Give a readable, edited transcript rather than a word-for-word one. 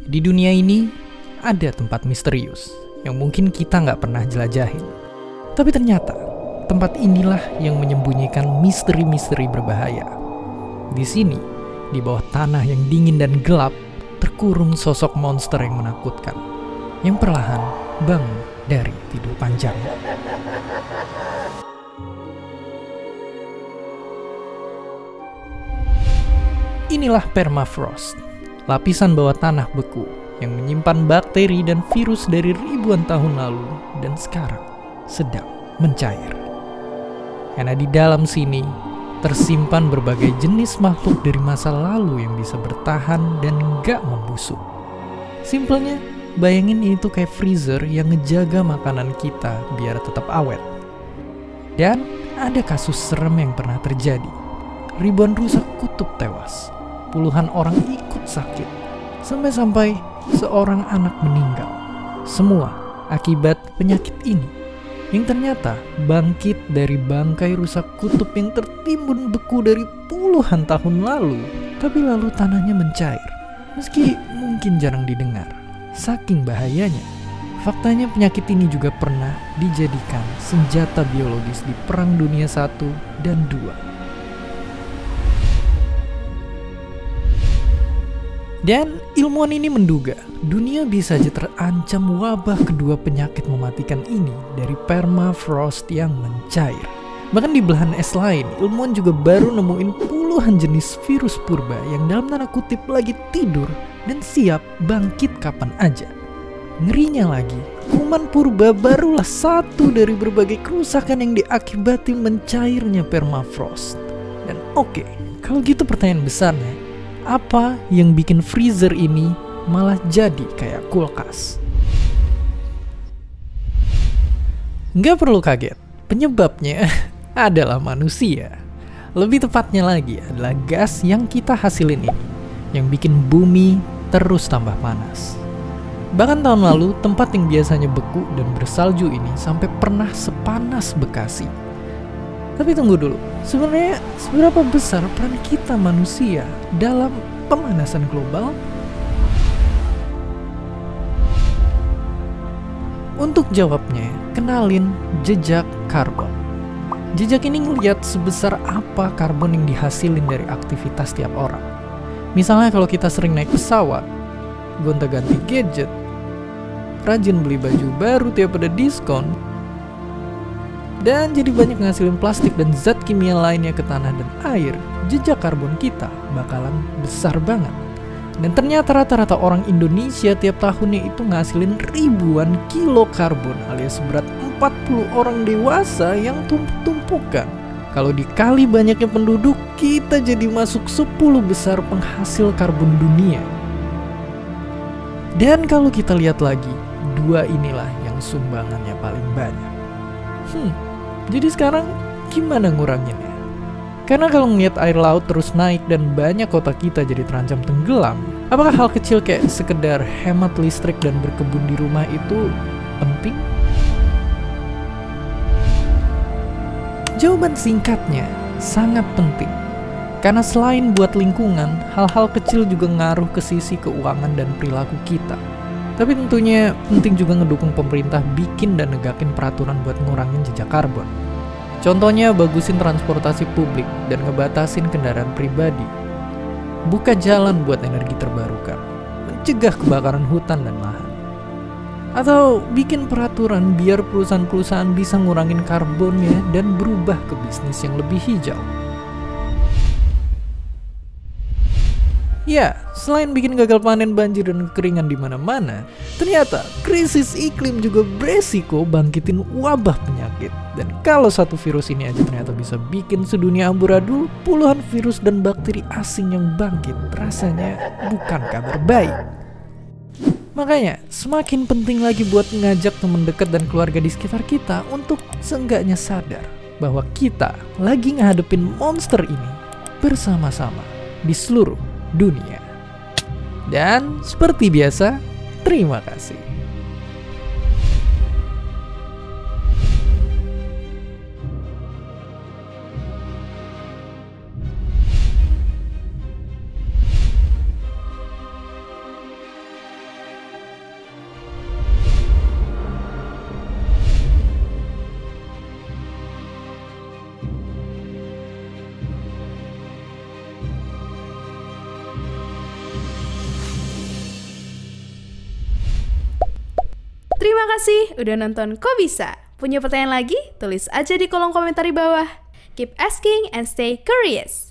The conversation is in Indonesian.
Di dunia ini, ada tempat misterius yang mungkin kita nggak pernah jelajahin. Tapi ternyata, tempat inilah yang menyembunyikan misteri-misteri berbahaya. Di sini, di bawah tanah yang dingin dan gelap, terkurung sosok monster yang menakutkan, yang perlahan bangun dari tidur panjang. Inilah permafrost, lapisan bawah tanah beku yang menyimpan bakteri dan virus dari ribuan tahun lalu dan sekarang sedang mencair. Karena di dalam sini tersimpan berbagai jenis makhluk dari masa lalu yang bisa bertahan dan gak membusuk. Simpelnya, bayangin itu kayak freezer yang ngejaga makanan kita biar tetap awet. Dan ada kasus serem yang pernah terjadi. Ribuan rusa kutub tewas. Puluhan orang ikut sakit. Sampai-sampai seorang anak meninggal. Semua akibat penyakit ini. Yang ternyata bangkit dari bangkai rusa kutub yang tertimbun beku dari puluhan tahun lalu. Tapi lalu tanahnya mencair. Meski mungkin jarang didengar. Saking bahayanya. Faktanya penyakit ini juga pernah dijadikan senjata biologis di Perang Dunia I dan II. Dan ilmuwan ini menduga dunia bisa saja terancam wabah kedua penyakit mematikan ini dari permafrost yang mencair. Bahkan di belahan es lain, ilmuwan juga baru nemuin puluhan jenis virus purba yang dalam tanda kutip lagi tidur dan siap bangkit kapan aja. Ngerinya lagi, kuman purba barulah satu dari berbagai kerusakan yang diakibati mencairnya permafrost. Dan oke, kalau gitu pertanyaan besarnya, apa yang bikin freezer ini malah jadi kayak kulkas? Nggak perlu kaget, penyebabnya adalah manusia. Lebih tepatnya lagi adalah gas yang kita hasilin ini, yang bikin bumi terus tambah panas. Bahkan tahun lalu, tempat yang biasanya beku dan bersalju ini sampai pernah sepanas Bekasi. Tapi tunggu dulu, sebenarnya seberapa besar peran kita manusia dalam pemanasan global? Untuk jawabnya, kenalin jejak karbon. Jejak ini ngeliat sebesar apa karbon yang dihasilin dari aktivitas tiap orang. Misalnya kalau kita sering naik pesawat, gonta-ganti gadget, rajin beli baju baru tiap ada diskon, dan jadi banyak ngasilin plastik dan zat kimia lainnya ke tanah dan air, jejak karbon kita bakalan besar banget. Dan ternyata rata-rata orang Indonesia tiap tahunnya itu ngasilin ribuan kilo karbon alias seberat 40 orang dewasa yang tumpuk-tumpukan. Kalau dikali banyaknya penduduk, kita jadi masuk 10 besar penghasil karbon dunia. Dan kalau kita lihat lagi, dua inilah yang sumbangannya paling banyak. Jadi sekarang gimana nguranginnya? Karena kalau ngeliat air laut terus naik dan banyak kota kita jadi terancam tenggelam, apakah hal kecil kayak sekedar hemat listrik dan berkebun di rumah itu penting? Jawaban singkatnya, sangat penting. Karena selain buat lingkungan, hal-hal kecil juga ngaruh ke sisi keuangan dan perilaku kita. Tapi tentunya penting juga ngedukung pemerintah bikin dan negakin peraturan buat ngurangin jejak karbon. Contohnya bagusin transportasi publik dan ngebatasin kendaraan pribadi. Buka jalan buat energi terbarukan. Mencegah kebakaran hutan dan lahan. Atau bikin peraturan biar perusahaan-perusahaan bisa ngurangin karbonnya dan berubah ke bisnis yang lebih hijau. Ya, selain bikin gagal panen, banjir, dan kekeringan di mana-mana, ternyata krisis iklim juga beresiko bangkitin wabah penyakit. Dan kalau satu virus ini aja ternyata bisa bikin sedunia amburadul, puluhan virus dan bakteri asing yang bangkit rasanya bukan kabar baik. Makanya, semakin penting lagi buat ngajak teman dekat dan keluarga di sekitar kita untuk seenggaknya sadar bahwa kita lagi ngadepin monster ini bersama-sama di seluruh dunia. Dan seperti biasa, terima kasih. Terima kasih udah nonton Kok Bisa. Punya pertanyaan lagi? Tulis aja di kolom komentar di bawah. Keep asking and stay curious.